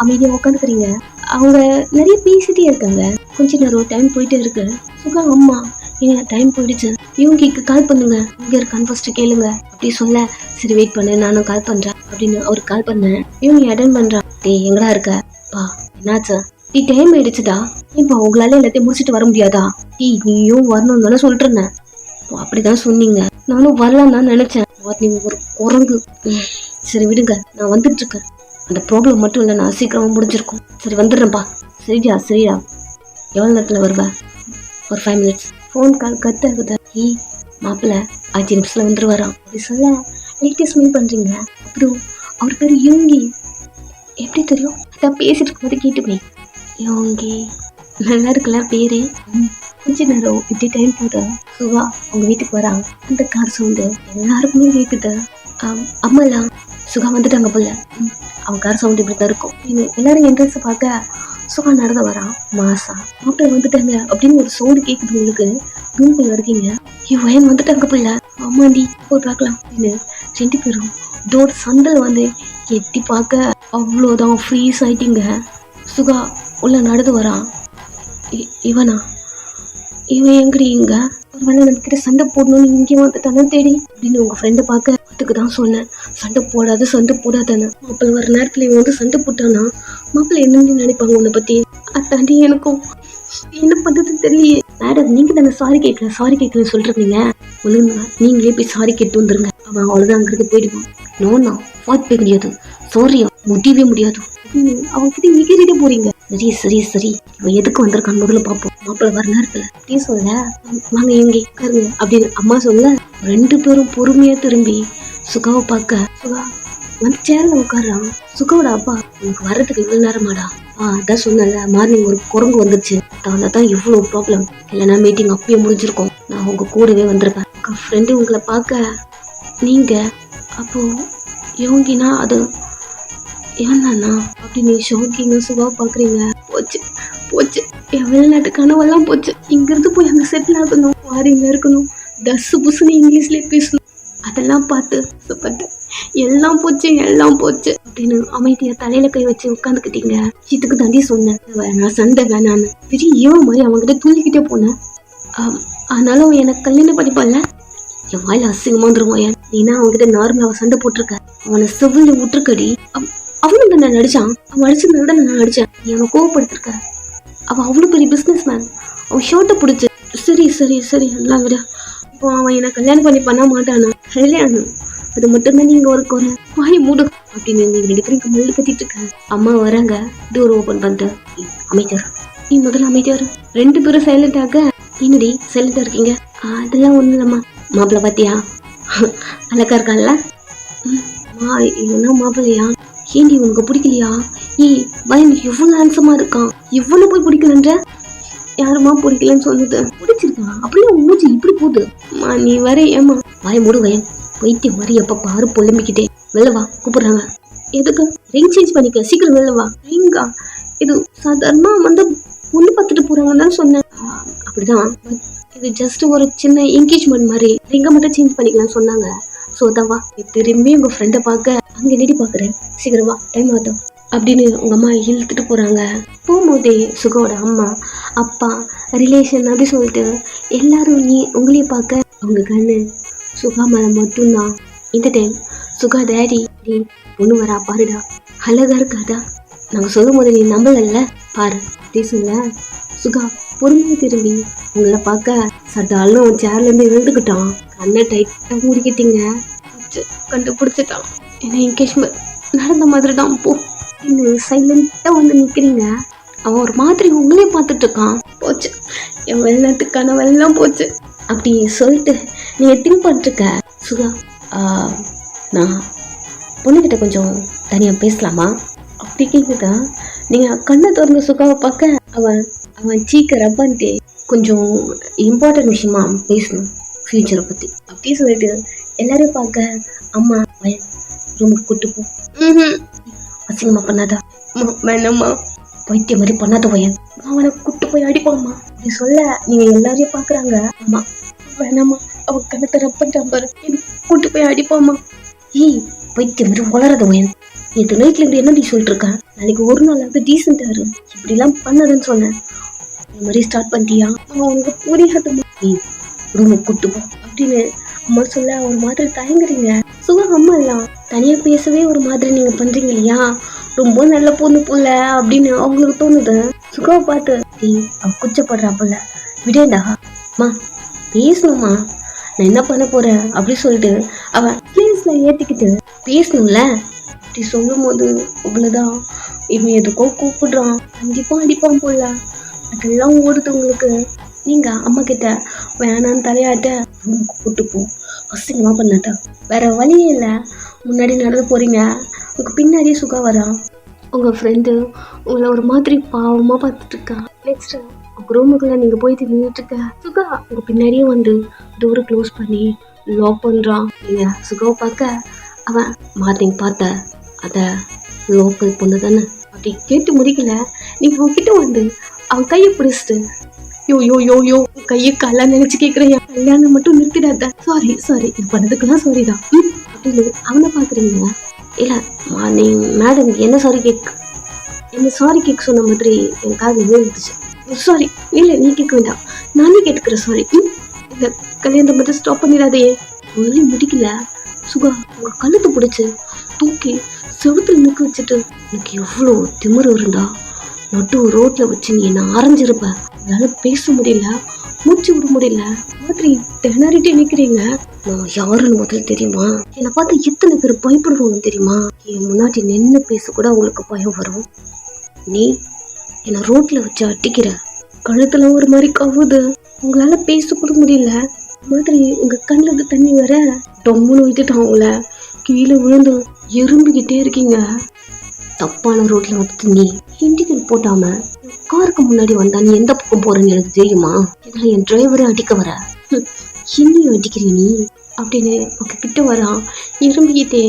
அமைதியா உட்காந்துக்கிறீங்க. அவங்க நிறைய பேசிட்டே இருக்காங்க. கொஞ்ச நேரம் டைம் போயிட்டே இருக்கு. சுகா அம்மா ஏங்க டைம் போயிடுச்சு, இவங்களுக்கு கால் பண்ணுங்க, இங்க இருக்கான்னு ஃபர்ஸ்ட் கேளுங்க அப்படி சொல்ல. சரி வெயிட் பண்ணு, நானும் கால் பண்றேன் அப்படின்னு அவருக்கு கால் பண்ணேன். இவங்க அட்டன் பண்றான். டேய் எங்கடா இருக்க? பா என்னாச்சு? டீ டைம் ஆயிடுச்சுடா. இப்போ உங்களால எல்லாத்தையும் முடிச்சுட்டு வர முடியாதா? டீ நீயும் வரணும்னு தானே சொல்லிட்டு இருந்தேன். அப்படிதான் சொன்னீங்க, நானும் வரலான்னு தான் நினைச்சேன். நீங்க ஒரு குரங்கு. சரி விடுங்க, நான் வந்துட்டு இருக்கேன். அந்த ப்ராப்ளம் மட்டும் இல்லை, நான் சீக்கிரமா முடிஞ்சிருக்கும். சரி வந்துடுறேன்ப்பா. சரிடா சரிடா. எவ்வளோ நேரத்தில் வருவேன்? ஒரு 5 minutes. ஃபோன் கால் கட் ஆகுது. மாப்பிள்ள 5 நிமிஷத்துல வந்துருவாராம் அப்படி சொல்ல. லேட்டஸ்ட் மீட் பண்றீங்க. அப்புறம் அவர் பேர் யோங்கி. எப்படி தெரியும்? அதான் பேசிட்டு இருக்கும்போது கேட்டுப்பேன். யோங்கி நல்லா இருக்குல்ல பேரு. கொஞ்ச நேரம் இப்படி டைம் போகுது. சுகா அவங்க வீட்டுக்கு வராங்க. அந்த கார் சவுண்டு எல்லாருக்குமே கேக்குது. அம்மாலாம் சுகா வந்துட்டாங்க போல. அவங்க கார் சவுண்ட் இப்படிதான் இருக்கும். எல்லாரும் என்ட்ரன்ஸ் பார்க்க சுகா நடந்து வரான். மாசா மாப்பிள்ள வந்துட்டாங்க அப்படின்னு ஒரு சவுண்டு கேக்குது உங்களுக்கு. ரூம் போய் இருக்கீங்க. இவன் வந்துட்டாங்க போல. ஆமாண்டி போய் பார்க்கலாம் அப்படின்னு 2 பேரும் டோர் சண்டல் வந்து எட்டி பார்க்க அவ்வளோதான் ஃப்ரீஸ் ஆயிட்டீங்க. சுகா உள்ள நடந்து வரான். இவனா? இவன் எங்கடி இங்க? ஒரு வேலை நம்மக்கிட்ட சண்டை போடணும்னு இங்கே வந்துட்டானு தேடி அப்படின்னு உங்க ஃப்ரெண்டை பார்க்க. அதுக்கு தான் சொன்னேன் சண்டை போடாதானே. மாப்பிள்ள வர நேரத்துல இவன் வந்து சண்டை போட்டானா மாப்பிள்ள என்னன்னு நினைப்பாங்க உன்னை பத்தி. அதாண்டி எனக்கும் என்ன பண்றதுன்னு தெரியலையே. மேடம் நீங்க தானே சாரி கேட்கல சொல்றீங்க. ஒழுங்கா நீங்களே போய் சாரி கேட்டு வந்துருங்க. அவன் அவ்வளவுதான் அங்கிருந்து போயிடுவான். நோனா வாட் போய் முடியாது, சாரியா முடியவே முடியாது. அவங்க கிட்ட நிக்கிறதே போறீங்க. சரி இவன் எதுக்கு வந்திருக்கான்னு முதல்ல பாப்போம். மாப்பிள்ள வர நேரத்துல அப்படியே சொல்ல. வாங்க எங்க உட்காருங்க அப்படின்னு அம்மா சொல்ல. 2 பேரும் பொறுமையா திரும்பி சுகாவை பார்க்க. சுகா வந்து சேர்ல உட்காடுறான். சுகாவோட அப்பா உனக்கு வர்றதுக்கு இவ்வளவு நேரமாடா? அதான் சொன்னல மார்னிங் ஒரு குரங்கு வந்துருச்சு, தான் இவ்வளவு ப்ராப்ளம். இல்லைன்னா மீட்டிங் அப்பயே முடிஞ்சிருக்கும். நான் உங்க கூடவே வந்திருப்பேன். உங்க ஃப்ரெண்டு உங்களை பார்க்க. நீங்க அப்போ யோகினா அது இவன் தானா அப்படின்னு ஷோக்கிங்க சுகா பாக்குறீங்க. போச்சு என் வெளிநாட்டு கனவெல்லாம் போச்சு. இங்கிருந்து போய் அங்க செட்டில் ஆகணும், ஃபாரின்ல இருக்கணும், தசு புசுன்னு இங்கிலீஷ்லயே பேசணும். அதெல்லாம் பார்த்து எல்லாம் போச்சு அப்படின்னு அமைதியா தலையில கை வச்சு உட்காந்துக்கிட்டீங்க. இதுக்கு தாண்டி சொன்னேன் நான் சண்டை வேணான்னு. பெரிய ஈவன் மாதிரி அவங்ககிட்ட துள்ளிக்கிட்டே போனேன். ஆனாலும் எனக்கு கல்யாணம் பண்ணிப்பால. என் வாயில அசிங்கமா வந்துருவான். நீனா அவங்ககிட்ட நார்மலா சண்டை போட்டிருக்க. அவனை செவ்வளி விட்டுருக்கடி. அவனும் தான் நடிச்சான். அவன் அடிச்சதுனால தான் நான் நடிச்சேன். நீ அவனை கோவப்படுத்திருக்க. அவன் அவ்வளவு பெரிய பிசினஸ் மேன். அவன் ஷோட்டை பிடிச்சு. சரி எல்லாம் விட. இப்போ அவன் என்ன கல்யாணம் பண்ணி பண்ண மாட்டானா? கல்யாணம் அது மட்டும்தான் நீங்க ஒரு குறை. வாய் மூடு அப்படின்னு நீங்க 2 பேரும் மல்லு கட்டிட்டு இருக்க. அம்மா வராங்க. டோர் ஓபன் பண்ணிட்டு அமைச்சர் நீ முதல்ல அமைச்சர். 2 பேரும் சைலண்ட் ஆக. என்னடி சைலண்டா இருக்கீங்க? அதெல்லாம் ஒண்ணு இல்லம்மா. மாப்பிள்ள பாத்தியா அழகா இருக்கான்ல? இவனா மாப்பிள்ளையா? ஏண்டி உனக்கு பிடிக்கலையா? பையன் எவ்வளவு ஹேண்ட்ஸமா இருக்கான், இவ்வளவு போய் பிடிக்கலன்ற? யாருமா பிடிக்கலன்னு சொன்னது? பிடிச்சிருக்கான் அப்படியே மூச்சு இப்படி போகுது. நீ வர ஏமா? வாய மூடு வயன். வைத்திய மாதிரி எப்ப பாரு பொலம்பிக்கிட்டே. வெளில வா கூப்பிடுறாங்க. எதுக்கு? ரிங் சேஞ்ச் பண்ணிக்க, சீக்கிரம் வெளில வா. ரிங்கா? இது சாதாரணமா வந்து பொண்ணு பார்த்துட்டு போறாங்கன்னு தான் சொன்னேன். அப்படிதான், இது ஜஸ்ட் ஒரு சின்ன என்கேஜ்மெண்ட் மாதிரி. ரிங்க மட்டும் சேஞ்ச் பண்ணிக்கலாம் சொன்னாங்க. சோதாவா திரும்பி உங்க ஃப்ரெண்டை பார்க்க. அங்க என்னடி பாக்குறேன், சீக்கிரமா டைம் ஆகும் அப்படின்னு உங்க அம்மா இழுத்துட்டு போறாங்க. போகும்போதே சுகாவோட அம்மா அப்பா ரிலேஷன் அப்படி சொல்லிட்டு எல்லாரும் உங்களையே பார்க்க. அவங்க கண்ணு சுகா மேல மட்டும்தான். இந்த டைம் சுகா டேடி பொண்ணு வரா பாருடா, அழகா இருக்காதா? நாங்க சொல்லும் போது நீ நம்பல பாரு அப்படி சொல்ல. சுகா பொறுமையா திரும்பி உங்களை பார்க்க. சட்டாலும் சேர்ல இருந்து எழுந்துக்கிட்டான். கண்ணை டைட்டா மூடிக்கிட்டீங்க. கண்டுபிடிச்சிட்டான். என்ன என்கேஜ்மெண்ட் நடந்த மாதிரி தான் போ. இன்னும் சைலண்டா வந்து நிக்கிறீங்க. அவன் ஒரு மாதிரி உங்களே பார்த்துட்டு இருக்கான். போச்சு என் வெளிநாட்டு கனவெல்லாம் போச்சு. அப்படி சொல்லிட்டு நீங்கள் திங்க் பண்ணிருக்க சுகா. நான் பொண்ணுக்கிட்ட கொஞ்சம் தனியாக பேசலாமா அப்படி கேட்குதா. நீங்கள் கண்ணை திறந்த சுகாவை பார்க்க அவன் அவன் சீக்க ரப்பான்ட்டு கொஞ்சம் இம்பார்ட்டன்ட் விஷயமா பேசணும் ஃப்யூச்சரை பற்றி அப்படி சொல்லிட்டு எல்லாரையும் பார்க்க அம்மா ரூமுக்கு கூட்டு போ. அசிங்கமா பண்ணாதா வேணாம்மா வைத்திய மாதிரி பண்ணாத பையன் அவனை கூட்டு போய் அடிப்பாம்மா அப்படி சொல்ல நீங்க எல்லாரையும் பாக்குறாங்க. அம்மா வேணாம்மா அவ கணத்தை ரப்பன்ட்டான் பாரு கூட்டு போய் அடிப்பாம்மா. ஏய் வைத்திய மாதிரி வளராத பையன் நேற்று நைட்ல இருந்து என்னடி சொல்லிட்டு இருக்கேன். நாளைக்கு ஒரு நாளாவது டீசெண்டா இரு இப்படி எல்லாம் பண்ணாதுன்னு சொன்னேன். இந்த மாதிரி ஸ்டார்ட் பண்ணிட்டியா உனக்கு புரியாதம்மா. ஏய் ரூமுக்கு கூட்டு போ அப்படின்னு அம்மா சொல்ல ஒரு மாதிரி தயங்குறீங்க. சுகா அம்மா எல்லாம் தனியா பேசவே ஒரு மாதிரி நீங்க பண்றீங்க இல்லையா. ரொம்ப நல்ல பொண்ணு போல அப்படின்னு அவங்களுக்கு தோணுது. சுகாவை பார்த்து அவ குச்சப்படுறா போல விடேண்டா அம்மா பேசணுமா நான் என்ன பண்ண போறேன் அப்படி சொல்லிட்டு அவன் பிளேஸ்ல ஏத்திக்கிட்டு பேசணும்ல அப்படி சொல்லும் போது அவ்வளவுதான் இவன் எதுக்கோ கூப்பிடுறான் கண்டிப்பா அடிப்பான் போல அதெல்லாம் ஓடுது உங்களுக்கு. நீங்க அம்மா கிட்ட வேணான்னு தலையாட்ட கூட்டு போ அசிங்கமா பண்ணாட்டா வேற வழியே இல்லை. முன்னாடி நடந்து போறீங்க உங்க பின்னாடியே சுகா வரா. உங்க ஃப்ரெண்டு உங்களை ஒரு மாதிரி பாவமா பார்த்துட்டு இருக்கா. நெக்ஸ்ட் உங்க ரூமுக்குள்ள நீங்க போய் நின்றுட்டு இருக்க சுகா உங்க பின்னாடியே வந்து டோரை க்ளோஸ் பண்ணி லாக் பண்றான். நீங்க சுகாவை பார்க்க அவன் மார்னிங் பார்த்த அத லோக்கல் பொண்ணு தானே அப்படி கேட்டு முடிக்கல. நீங்க அவன்கிட்ட வந்து அவன் கையை பிடிச்சிட்டு யோ யோ யோ யோ கையை காலாம் நினைச்சு கேட்குறேன் கல்யாணம் மட்டும் நிறுத்திடாத சாரி நான் பண்ணதுக்கெல்லாம் சாரி தான் அப்படின்னு அவனை பாக்குறீங்க. இல்ல மார்னிங் மேடம் என்ன சாரி கேக் சொன்ன மாதிரி என் காது இருந்துச்சு. சாரி இல்ல நீ கேட்க வேண்டாம் நானே கேட்டுக்கிறேன் சாரி. இந்த கல்யாணத்தை மட்டும் ஸ்டாப் பண்ணிடாதே சொல்லி முடிக்கல. சுகா உங்க கழுத்து பிடிச்சு தூக்கி செவுத்துல நிற்க வச்சுட்டு எனக்கு எவ்வளோ திமிரு இருந்தா நட்டு ரோட்ல வச்சு நீ என்ன அரைஞ்சிருப்ப. என்னால பேச முடியல மூச்சு விட முடியல மாதிரி திணறிட்டே நிக்கிறீங்க. நான் யாருன்னு முதல்ல தெரியுமா. என்னை பார்த்து எத்தனை பேர் பயப்படுவாங்க தெரியுமா. என் முன்னாடி நின்று பேச கூட அவங்களுக்கு பயம் வரும். நீ என்னை ரோட்ல வச்சு அட்டிக்கிற கழுத்துல ஒரு மாதிரி கவுது உங்களால பேச கூட முடியல மாதிரி உங்க கண்ணுல இருந்து தண்ணி வர டொம்முன்னு விட்டுட்டான் உங்களை கீழே விழுந்து எறும்பிக்கிட்டே இருக்கீங்க. தப்பான ரோட்ல வந்துட்டு நீ இண்டிகேட் போட்டாம காருக்கு முன்னாடி வந்தா நீ எந்த பக்கம் போறன்னு எனக்கு தெரியுமா. இதெல்லாம் என் டிரைவரே அடிக்க வர என்னையும் அடிக்கிறீ நீ அப்படின்னு உங்க கிட்ட வரான் இரும்பிக்கிட்டே.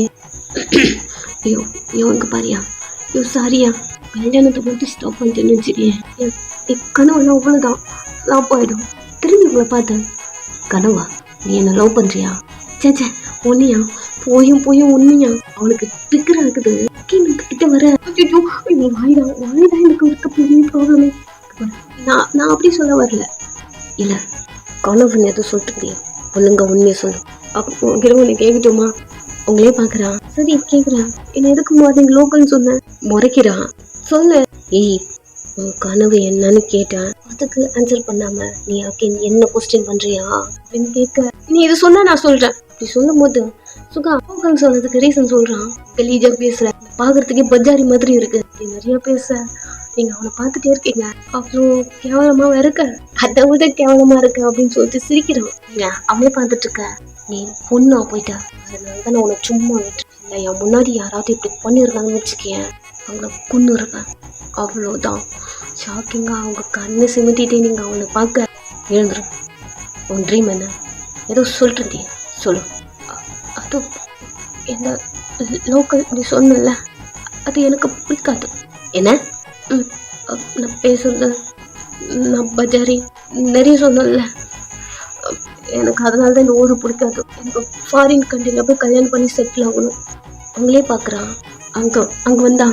ஐயோ இங்க பாரியா ஐயோ சாரியா கல்யாணத்தை மட்டும் ஸ்டாப் பண்ணிட்டேன்னு வச்சுக்கேன் என் கனவுலாம் அவ்வளவுதான் ஸ்டாப் ஆயிடும். திரும்பி உங்களை பார்த்தேன் கனவா நீ என்ன லவ் பண்றியா சேச்சே ஒன்னியா போயும் உண்மையா அவனுக்கு பிக்கரா இருக்குது கிட்ட வர வாய்தான் எனக்கு இருக்க பெரிய ப்ராப்ளமே. நான் அப்படி சொல்ல வரல இல்ல கனவுன்னு எதுவும் சொல்லிட்டு ஒழுங்க உண்மையை சொல்லு அப்போ உன்னை கேட்கட்டுமா. உங்களே பாக்குறான் சரி கேக்குறான் என்ன எதுக்கு மார்னிங் லோக்கல்னு சொன்ன முறைக்கிறான் சொல்லு. ஏய் உன் கனவு என்னன்னு கேட்டேன் அதுக்கு ஆன்சர் பண்ணாம நீ என்ன கொஸ்டின் பண்றியா அப்படின்னு கேட்க நீ இது சொன்னா நான் சொல்றேன் அப்படி சொல்லும் போது சுகா லோக்கல் சொன்னதுக்கு ரீசன் சொல்றான். கலீஜா பேசுற பாக்குறதுக்கே பஜாரி மாதிரி இருக்கு நிறைய பேச நீங்க அவனை பார்த்துட்டே இருக்கீங்க அவ்வளோ கேவலமா இருக்க அதை விட கேவலமா இருக்கு அப்படின்னு சொல்லிட்டு சிரிக்கிறான். நீங்க அவனே பார்த்துட்டு இருக்க நீ பொண்ணா போயிட்ட அதனாலதான் நான் உன்னை சும்மா விட்டுருக்கேன். இல்லை என் முன்னாடி யாராவது இப்படி பண்ணிருந்தாங்கன்னு வச்சுக்கேன் அவங்கள கொண்டு இருப்பேன் அவ்வளோதான். ஷாக்கிங்கா அவங்க கண்ணு சிமிட்டிட்டே நீங்க அவனை பார்க்க எழுந்துரு. உன் ட்ரீம் என்ன ஏதோ சொல்லிட்டு சொல்லு. அது என்ன லோக்கல் நீ சொன்னல அது எனக்கு பிடிக்காது. என்ன நான் பேசுறது நான் பஜாரி நிறைய சொன்னல எனக்கு அதனால தான் இந்த ஊரை பிடிக்காது. எனக்கு ஃபாரின் கண்ட்ரியில் போய் கல்யாணம் பண்ணி செட்டில் ஆகணும். அவங்களே பார்க்குறான் அங்கே வந்தா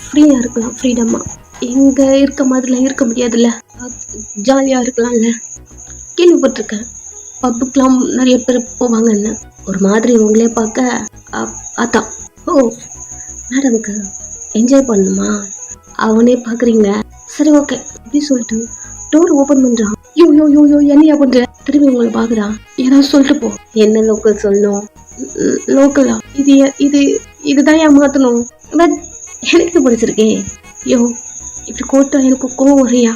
ஃப்ரீயாக இருக்கலாம் ஃப்ரீடமா இங்கே இருக்க மாதிரிலாம் இருக்க முடியாதுல்ல ஜாலியாக இருக்கலாம்ல. கேள்விப்பட்டிருக்கேன் பப்புக்கெலாம் நிறைய பேர் போவாங்கன்னு ஒரு மாதிரி உங்களே பார்க்க அதான் ஓ மேடமுக்கு என்ஜாய் பண்ணணுமா அவனே பார்க்குறீங்க சரி ஓகே அப்படி சொல்லிட்டு டோர் ஓப்பன் பண்ணுறான். யோ என்னையா பண்ற திரும்பி உங்களை பார்க்குறான் ஏதாவது சொல்லிட்டு போ. என்ன லோக்கல் சொல்லணும் லோக்கலா இதுதான் ஏமாத்தணும் பட் எனக்கு பிடிச்சிருக்கே. யோ இப்படி கோட்டா எனக்கு கோவம் வரையா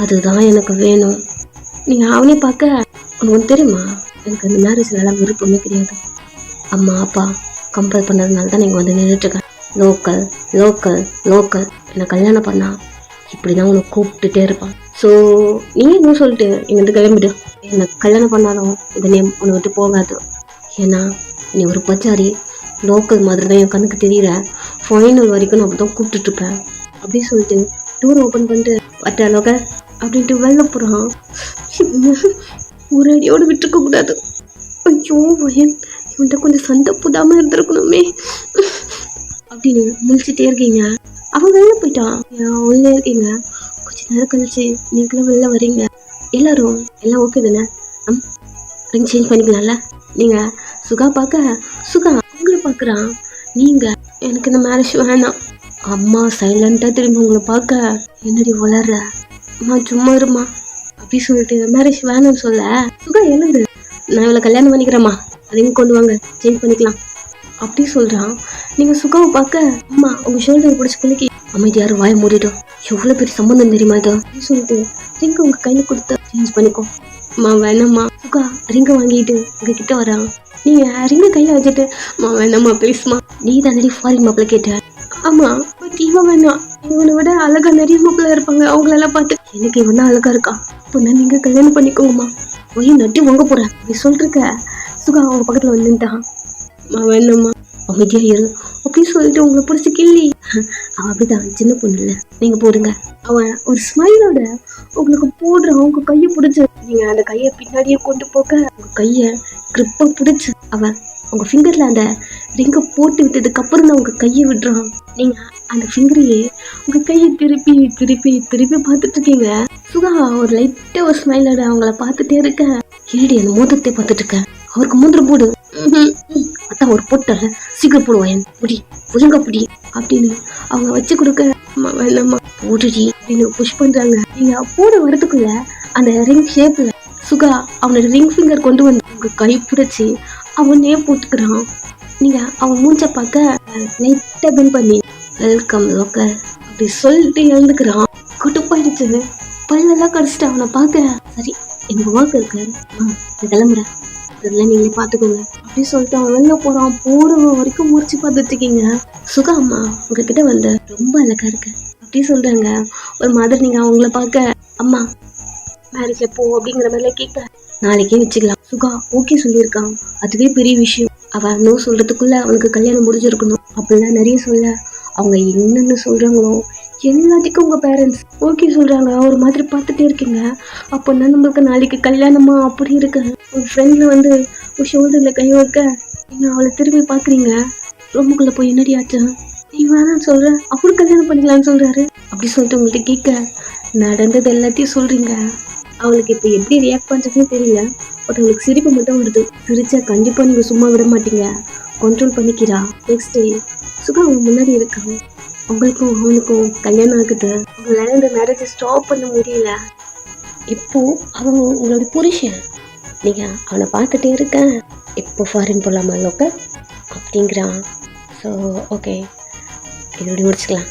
அதுதான் எனக்கு வேணும். நீங்க அவனே பார்க்க உனக்கு தெரியுமா, எனக்கு அந்த மேரேஜ்லலாம் விருப்பமே கிடையாது. அம்மா அப்பா கம்பல் பண்ணதுனால தான் நீங்கள் வந்து நின்றுட்டுருக்கேன். லோக்கல் லோக்கல் லோக்கல் என்னை கல்யாணம் பண்ணா இப்படி தான் உனக்கு கூப்பிட்டுட்டே இருப்பான். ஸோ நீ என்ன சொல்லிட்டு இங்கேருந்து கிளம்பிடு. என்னை கல்யாணம் பண்ணாலும் இந்த நேம் உன்னை விட்டு போகாது. ஏன்னா நீ ஒரு பச்சாரி லோக்கல் மாதிரி தான் என் கண்ணுக்கு தெரியற. ஃபைனல் வரைக்கும் நான் அப்படி தான் கூப்பிட்டுட்ருப்பேன் அப்படின்னு சொல்லிட்டு டோர் ஓப்பன் பண்ணிட்டு வட்ட லோக்கல் அப்படின்ட்டு வெளில போகிறான். ஒரு அடியோடு விட்டுருக்க கூடாது. ஐயோ வயன், இவன்கிட்ட கொஞ்சம் சண்டை போடாமல் இருந்திருக்கணுமே அப்படின்னு முழிச்சிட்டே இருக்கீங்க. அவன் வெளில போயிட்டான். உள்ளே இருக்கீங்க. கொஞ்ச நேரம் கழிச்சு நீங்களும் வெளில வரீங்க. எல்லாரும் எல்லாம் ஓகே தானே? ரிங் சேஞ்ச் பண்ணிக்கலாம்ல. நீங்கள் சுகா பார்க்க சுகா உங்களை பார்க்குறான். நீங்கள் எனக்கு இந்த மேரேஜ் வேணாம். அம்மா சைலண்ட்டாக திரும்பி உங்களை பார்க்க என்னடி வளர்ற அம்மா சும்மா இருமா அப்படி சொல்லிட்டு மேரேஜ் வேணும்னு சொல்ல சுகா எழுந்து நான் இவளை கல்யாணம் பண்ணிக்கிறேம்மா, அதையும் கொண்டு வாங்க சேஞ்ச் பண்ணிக்கலாம் அப்படி சொல்கிறான். நீங்கள் சுகாவை பார்க்க அம்மா உங்கள் ஷோல்டர் பிடிச்சி குளிக்கி அமைதி யாரும் வாய மூடிட்டோம். எவ்வளோ பெரிய சம்மந்தம் தெரியுமா இது அப்படின்னு சொல்லிட்டு ரிங்க உங்கள் கையில் கொடுத்து சேஞ்ச் பண்ணிக்கோ. அம்மா வேணாம்மா. சுகா ரிங்கை வாங்கிட்டு உங்கள் கிட்ட வரான். நீங்கள் ரிங்கை கையில் வச்சுட்டு அம்மா வேணாம்மா ப்ளீஸ்மா, நீ தானடி ஃபாரின் மாப்பிள்ள கேட்ட. ஆமாம் பட் இவன் வேணாம், இவனை விட அழகாக நிறைய மாப்பிள்ள இருப்பாங்க, அவங்களெல்லாம் பார்த்து எனக்கு இவன் தான் அழகாக இருக்கான், இப்போ நான் நீங்கள் கல்யாணம் பண்ணிக்கோங்கம்மா போய் நட்டி வாங்க போகிறேன் அப்படி சொல்லிருக்க. சுகா அவங்க பக்கத்தில் வந்துட்டான். அம்மா வேணாம்மா அமைதியாக இரு அப்படின்னு சொல்லிட்டு உங்களை பிடிச்சி கிள்ளி அவன் அப்படிதான் சின்ன பொண்ணு இல்லை நீங்கள் போடுங்க. அவன் ஒரு ஸ்மைலோட உங்களுக்கு போடுறான். உங்க கையை பிடிச்சி நீங்கள் அந்த கையை பின்னாடியே கொண்டு போக உங்கள் கையை கிரிப்பாக பிடிச்சி அவன் உங்கள் ஃபிங்கரில் அந்த ரிங்கை போட்டு விட்டதுக்கு அப்புறம் தான் உங்கள் கையை விடுறான். நீங்கள் அந்த ஃபிங்கரையே உங்கள் கையை திருப்பி திருப்பி திருப்பி பார்த்துட்டு இருக்கீங்க. சுகா ஒரு லைட்டாக ஒரு ஸ்மைலோட அவங்கள பார்த்துட்டே இருக்க. ஏடி அந்த மோதிரத்தை பார்த்துட்டு இருக்கேன், அவருக்கு மோதிரம் போடு. அதான் ஒரு போட்டல சீக்கிரம் போடுவாயன் புடி ஒழுங்கா புடி அப்படின்னு அவங்க வச்சு கொடுக்க வேணாம்மா போடுடி அப்படின்னு புஷ் பண்றாங்க. நீங்க போட வரதுக்குள்ள அந்த ரிங் ஷேப்ல சுகா அவனோட ரிங் ஃபிங்கர் கொண்டு வந்து உங்க கை பிடிச்சி அவனே போட்டுக்கிறான். நீங்க அவன் மூஞ்ச பார்க்க லைட்டா பென் பண்ணி வெல்கம் லோக்கல் அப்படி சொல்லிட்டு எழுந்துக்கிறான். குட்டுப்பாயிடுச்சு, பல்லெல்லாம் கடிச்சிட்டு அவனை பார்க்க சரி எனக்கு ஒர்க் இருக்கு நான் கிளம்புறேன், அதெல்லாம் நீங்களே பார்த்துக்கோங்க அப்படி சொல்லிட்டு அவன் வெளில போகிறான். போகிற வரைக்கும் முறிச்சு பார்த்துட்டு இருக்கீங்க. சுகா அம்மா உங்ககிட்ட வந்து ரொம்ப அழகா இருக்கு அப்படி சொல்கிறாங்க. ஒரு மாதிரி நீங்கள் அவங்கள பார்க்க அம்மா மேரேஜில் போ அப்படிங்கிற மாதிரிலாம் கேட்க நாளைக்கே வச்சுக்கலாம். சுகா ஓகே சொல்லியிருக்கான், அதுவே பெரிய விஷயம். அவன் நோ சொல்கிறதுக்குள்ளே அவனுக்கு கல்யாணம் முடிஞ்சிருக்கணும் அப்படிலாம் நிறைய சொல்ல அவங்க என்னென்ன சொல்கிறாங்களோ எல்லாத்துக்கும் உங்கள் பேரண்ட்ஸ் ஓகே சொல்கிறாங்க. ஒரு மாதிரி பார்த்துட்டே இருக்கீங்க. அப்போனா நம்மளுக்கு நாளைக்கு கல்யாணமா அப்படி இருக்கு. உங்கள் ஃப்ரெண்டில் வந்து ஒரு ஷோல்டரில் கை வைக்க நீங்கள் அவளை திரும்பி பார்க்குறீங்க. ரொம்பக்குள்ளே போய் என்னடி ஆச்சு நீ வேணான்னு சொல்கிற, அப்புறம் கல்யாணம் பண்ணிக்கலான்னு சொல்கிறாரு அப்படி சொல்லிட்டு உங்கள்கிட்ட கேட்க நடந்தது எல்லாத்தையும் சொல்கிறீங்க. அவளுக்கு இப்போ எப்படி ரியாக்ட் பண்ணுறதுன்னு தெரியல. பட் அவளுக்கு சிரிப்பு மட்டும் வருது. சிரிச்சா கண்டிப்பாக நீங்கள் சும்மா விட மாட்டீங்க, கண்ட்ரோல் பண்ணிக்கிறா. நெக்ஸ்ட் டே சுகா அவங்க முன்னாடி இருக்காங்க. உங்களுக்கும் அவனுக்கும் கல்யாணம் ஆகுது. உங்களால் இந்த மேரேஜை ஸ்டாப் பண்ண முடியல. இப்போது அவன் உங்களோட புருஷன், நீங்கள் அவனை பார்த்துட்டே இருக்க இப்போ ஃபாரின் போகலாமா லோக்கல் அப்படிங்கிறான். ஸோ ஓகே இதோட முடிச்சுக்கலாம்.